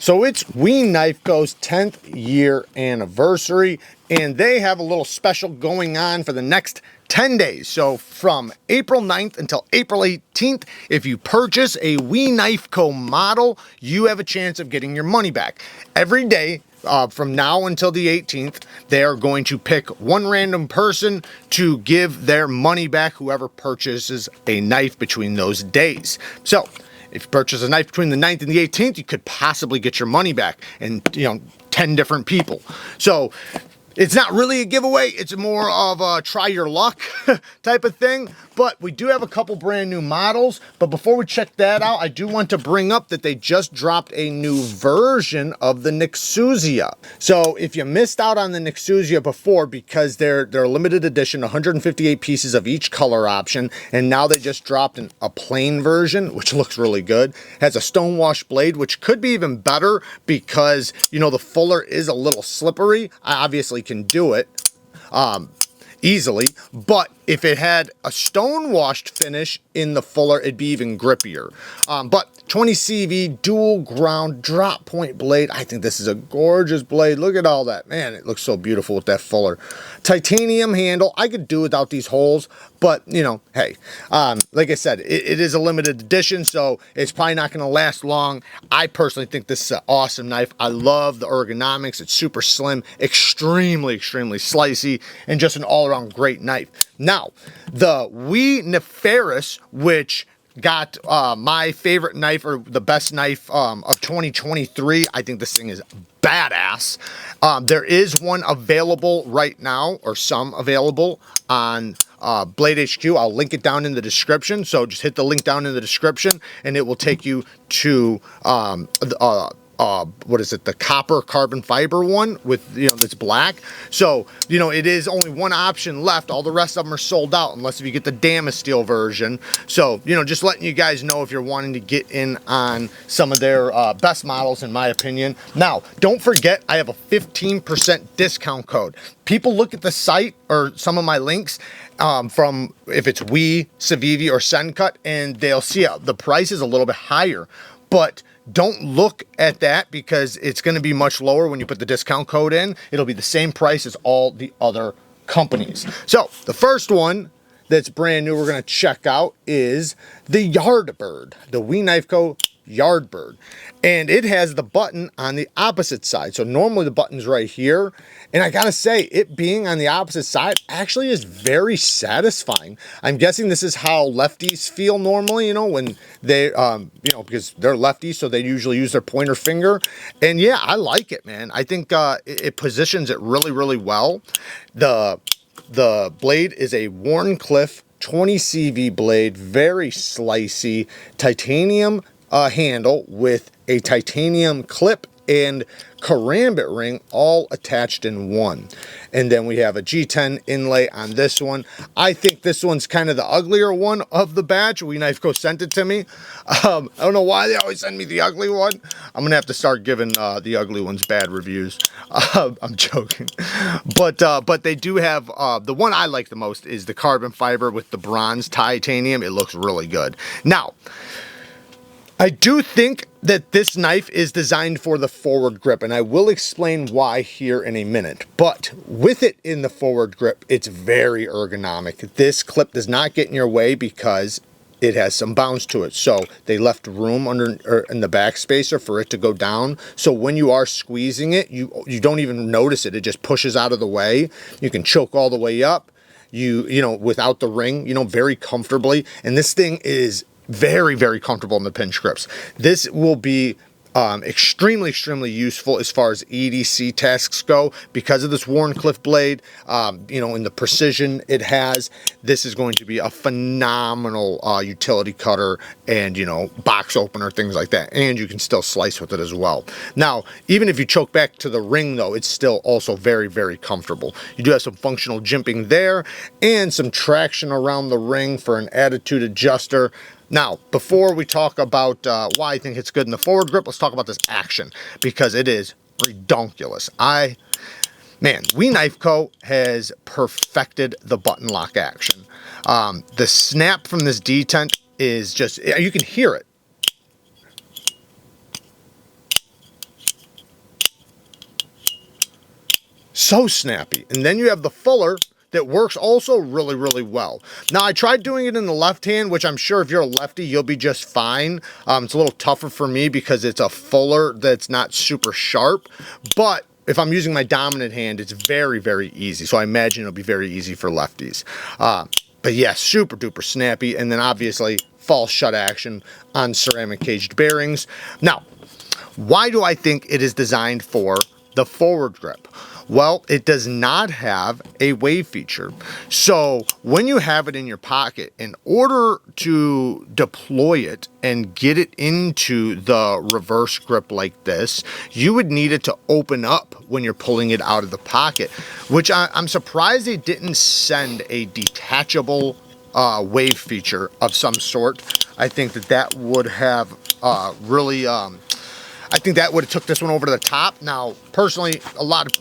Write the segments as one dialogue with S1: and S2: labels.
S1: So it's EWIN Knife Co's 10th year anniversary, and they have a little special going on for the next 10 days. So from April 9th until April 18th, if you purchase a EWIN Knife Co model, you have a chance of getting your money back. Every day, from now until the 18th, they are going to pick one random person to give their money back, whoever purchases a knife between those days. So if you purchase a knife between the 9th and the 18th, you could possibly get your money back, and 10 different people. So it's not really a giveaway, it's more of a try your luck type of thing. But we do have a couple brand new models. But before we check that out, I do want to bring up that they just dropped a new version of the Nixuzia. So if you missed out on the Nixuzia before, because they're limited edition, 158 pieces of each color option, and now they just dropped a plain version, which looks really good. Has a stonewash blade, which could be even better because, the fuller is a little slippery. I obviously can do it easily, but if it had a stone washed finish in the fuller, it'd be even grippier. But 20 CV dual ground drop point blade. I think this is a gorgeous blade. Look at all that, man. It looks so beautiful with that fuller. Titanium handle. I could do without these holes, but hey, like I said, it is a limited edition, so it's probably not going to last long. I personally think this is an awesome knife. I love the ergonomics. It's super slim, extremely slicey, and just an all-around great knife. Now, the NEEVES, which got my favorite knife, or the best knife of 2023. I think this thing is badass. There is one available right now, or some available on Blade HQ. I'll link it down in the description. So just hit the link down in the description, and it will take you to what is it, the copper carbon fiber one with, that's black. So, it is only one option left. All the rest of them are sold out, unless if you get the Damasteel version. So, just letting you guys know if you're wanting to get in on some of their best models, in my opinion. Now, don't forget, I have a 15% discount code. People look at the site or some of my links from, if it's Civivi or Sencut, and they'll see the price is a little bit higher. But don't look at that, because it's going to be much lower when you put the discount code in. It'll be the same price as all the other companies. So the first one that's brand new we're going to check out is the Yardbird, the EWIN Knife Co Yardbird. And it has the button on the opposite side. So normally the button's right here. And I gotta say, it being on the opposite side actually is very satisfying. I'm guessing this is how lefties feel normally, when they, because they're lefties, so they usually use their pointer finger. And yeah, I like it, man. I think it positions it really well. The blade is a Wharncliffe 20 CV blade, very slicey, titanium handle with a titanium clip and karambit ring all attached in one. And then we have a G10 inlay on this one. I think this one's kind of the uglier one of the batch. EWIN Knife Co sent it to me. I don't know why they always send me the ugly one. I'm gonna have to start giving the ugly ones bad reviews. I'm joking, but they do have the one I like the most is the carbon fiber with the bronze titanium. It looks really good. Now, I do think that this knife is designed for the forward grip, and I will explain why here in a minute. But with it in the forward grip, it's very ergonomic. This clip does not get in your way because it has some bounce to it. So they left room in the back spacer for it to go down. So when you are squeezing it, you don't even notice it. It just pushes out of the way. You can choke all the way up, without the ring, very comfortably. And this thing is very comfortable in the pinch grips. This will be extremely useful as far as EDC tasks go because of this Wharncliffe blade, and the precision it has. This is going to be a phenomenal utility cutter and, box opener, things like that. And you can still slice with it as well. Now, even if you choke back to the ring though, it's still also very comfortable. You do have some functional jimping there and some traction around the ring for an attitude adjuster. Now, before we talk about why I think it's good in the forward grip, let's talk about this action, because it is redonkulous. EWIN Knife Co has perfected the button lock action. The snap from this detent is just, you can hear it. So snappy. And then you have the fuller that works also really, really well. Now, I tried doing it in the left hand, which I'm sure if you're a lefty, you'll be just fine. It's a little tougher for me because it's a fuller that's not super sharp, but if I'm using my dominant hand, it's very, very easy. So I imagine it'll be very easy for lefties. But yeah, super duper snappy. And then obviously false shut action on ceramic caged bearings. Now, why do I think it is designed for the forward grip? Well, it does not have a wave feature. So when you have it in your pocket, in order to deploy it and get it into the reverse grip like this, you would need it to open up when you're pulling it out of the pocket, which I'm surprised they didn't send a detachable wave feature of some sort. I think that would have really... I think that would have took this one over to the top. Now, personally, a lot of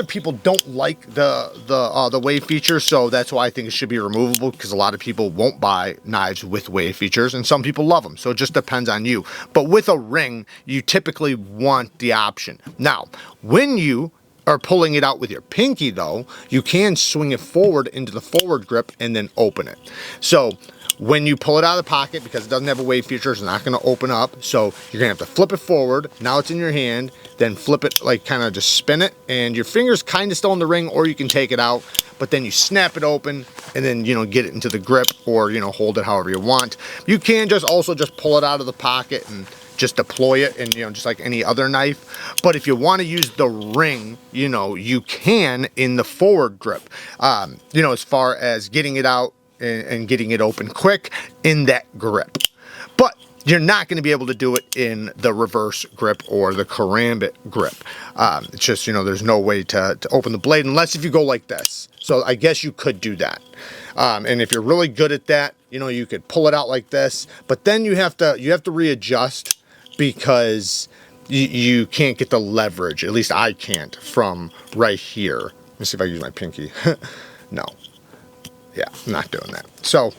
S1: people don't like the wave feature, so that's why I think it should be removable, because a lot of people won't buy knives with wave features, and some people love them, so it just depends on you. But with a ring, you typically want the option. Now, when you are pulling it out with your pinky, though, you can swing it forward into the forward grip and then open it. So when you pull it out of the pocket, because it doesn't have a wave feature, it's not going to open up. So you're going to have to flip it forward. Now it's in your hand. Then flip it, like kind of just spin it. And your finger's kind of still in the ring, or you can take it out. But then you snap it open and then, you know, get it into the grip, or, you know, hold it however you want. You can just also just pull it out of the pocket and just deploy it, and, you know, just like any other knife. But if you want to use the ring, you know, you can in the forward grip, you know, as far as getting it out and getting it open quick in that grip. But you're not going to be able to do it in the reverse grip or the karambit grip. It's just, you know, there's no way to open the blade unless if you go like this. So I guess you could do that. And if you're really good at that, you know, you could pull it out like this, but then you have to readjust, because you can't get the leverage. At least I can't from right here. Let me see if I use my pinky. No. Yeah, I'm not doing that. So,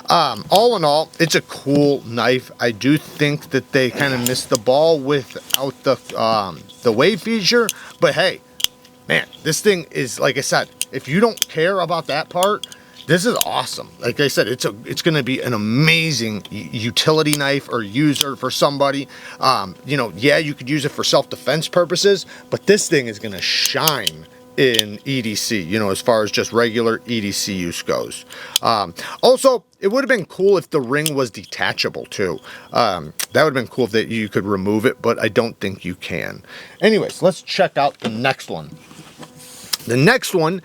S1: all in all, it's a cool knife. I do think that they kind of missed the ball without the wave feature. But hey, man, this thing is, like I said, if you don't care about that part, this is awesome. Like I said, it's going to be an amazing utility knife or user for somebody. You know, yeah, you could use it for self-defense purposes, but this thing is going to shine in EDC, you know, as far as just regular EDC use goes. Also, it would have been cool if the ring was detachable too. That would have been cool if you could remove it, but I don't think you can. Anyways, let's check out the next one. The next one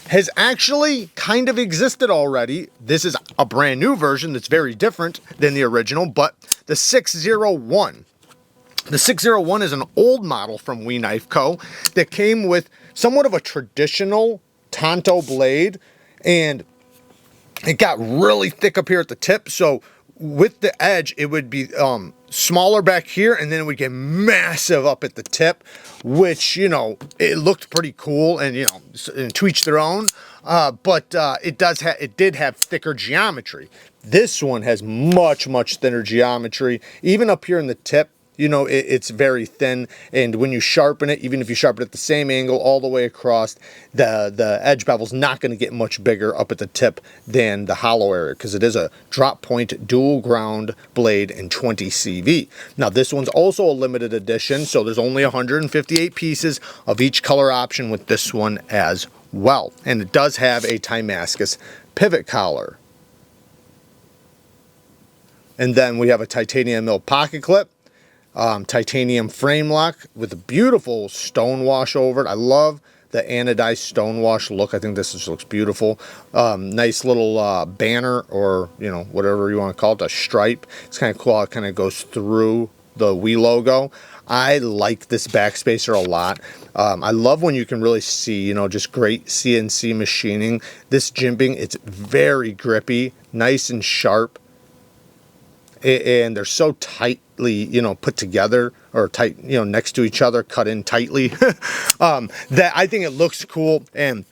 S1: has actually kind of existed already. This is a brand new version that's very different than the original, but the 601. The 601 is an old model from We Knife Co. that came with somewhat of a traditional Tonto blade, and it got really thick up here at the tip. So with the edge, it would be smaller back here, and then it would get massive up at the tip, which, you know, it looked pretty cool, and, you know, and to each their own. But it did have thicker geometry. This one has much, much thinner geometry. Even up here in the tip, you know, it's very thin, and when you sharpen it, even if you sharpen it at the same angle all the way across, the edge bevel's not going to get much bigger up at the tip than the hollow area, because it is a drop point dual ground blade in 20 CV. Now, this one's also a limited edition, so there's only 158 pieces of each color option with this one as well, and it does have a Timascus pivot collar. And then we have a titanium mill pocket clip. Titanium frame lock with a beautiful stone wash over it. I love the anodized stone wash look. I think this just looks beautiful. Nice little banner, or, you know, whatever you want to call it, a stripe. It's kind of cool how it kind of goes through the We logo. I like this backspacer a lot. I love when you can really see, you know, just great CNC machining. This jimping, it's very grippy, nice and sharp. And they're so tightly, you know, put together, or tight, you know, next to each other, cut in tightly, that I think it looks cool. And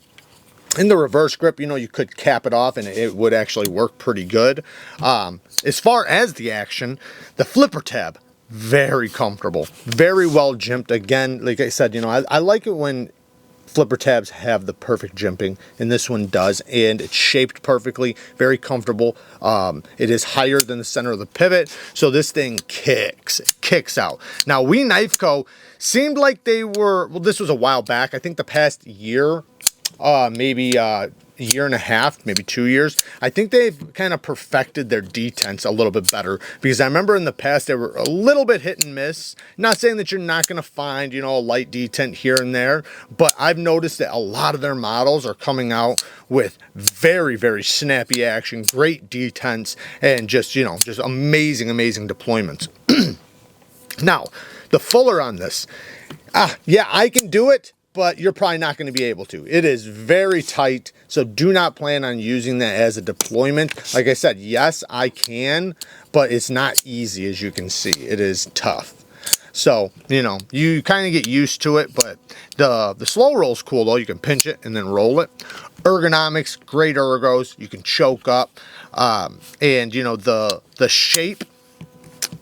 S1: in the reverse grip, you know, you could cap it off and it would actually work pretty good. As far as the action, the flipper tab, very comfortable, very well jimped. Again, like I said, you know, I like it when flipper tabs have the perfect jimping, and this one does, and it's shaped perfectly, very comfortable. It is higher than the center of the pivot, so this thing kicks out. Now, We Knife Co. seemed like they were, well, this was a while back, I think the past year, maybe a year and a half, maybe 2 years, I think they've kind of perfected their detents a little bit better, because I remember in the past they were a little bit hit and miss. Not saying that you're not going to find, you know, a light detent here and there, but I've noticed that a lot of their models are coming out with very, very snappy action, great detents, and just, you know, just amazing deployments. Now, the fuller on this, yeah, I can do it, but you're probably not going to be able to. It is very tight, so do not plan on using that as a deployment. Like I said, yes, I can, but it's not easy, as you can see. It is tough. So, you know, you kind of get used to it, but the slow roll is cool, though. You can pinch it and then roll it. Ergonomics, great ergos. You can choke up. And, you know, the shape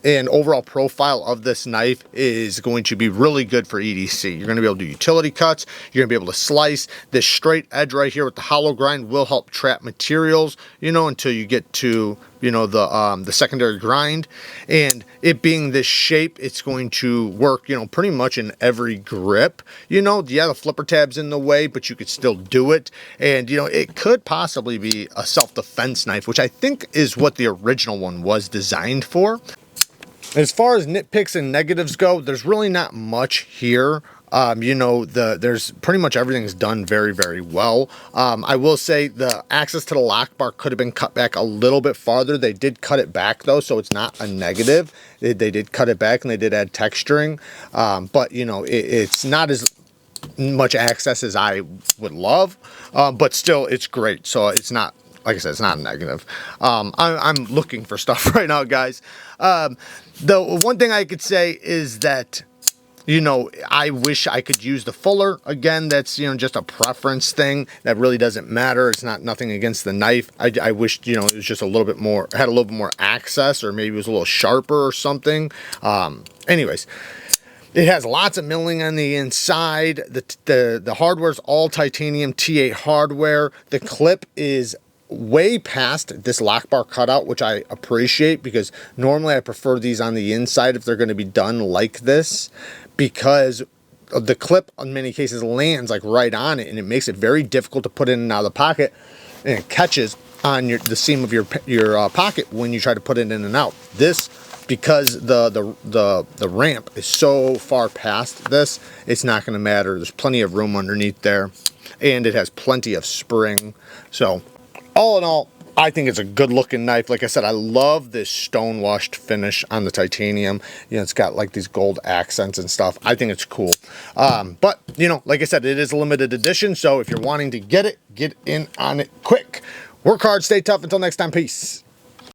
S1: and overall profile of this knife is going to be really good for EDC. You're going to be able to do utility cuts. You're going to be able to slice. This straight edge right here with the hollow grind will help trap materials, you know, until you get to, you know, the secondary grind. And it being this shape, it's going to work, you know, pretty much in every grip. You know, yeah, the flipper tab's in the way, but you could still do it. And, you know, it could possibly be a self-defense knife, which I think is what the original one was designed for. As far as nitpicks and negatives go, there's really not much here. You know, there's pretty much everything's done very, very well. I will say the access to the lock bar could have been cut back a little bit farther. They did cut it back though, so it's not a negative. They did cut it back, and they did add texturing. But you know, it's not as much access as I would love, but still it's great. So it's not, like I said, it's not a negative. I'm looking for stuff right now, guys. The one thing I could say is that, you know, I wish I could use the fuller. Again, that's, you know, just a preference thing. That really doesn't matter. It's not nothing against the knife. I wish, you know, it was just a little bit more, had a little bit more access, or maybe it was a little sharper or something. Anyways, it has lots of milling on the inside. The hardware's all titanium T8 hardware. The clip is way past this lock bar cutout, which I appreciate, because normally I prefer these on the inside if they're going to be done like this, because the clip in many cases lands like right on it, and it makes it very difficult to put in and out of the pocket, and it catches on the seam of your pocket when you try to put it in and out. This, because the ramp is so far past this, it's not going to matter. There's plenty of room underneath there, and it has plenty of spring. So all in all, I think it's a good looking knife. Like I said, I love this stone washed finish on the titanium. You know, it's got like these gold accents and stuff. I think it's cool. But, you know, like I said, it is a limited edition. So if you're wanting to get it, get in on it quick. Work hard, stay tough. Until next time, peace.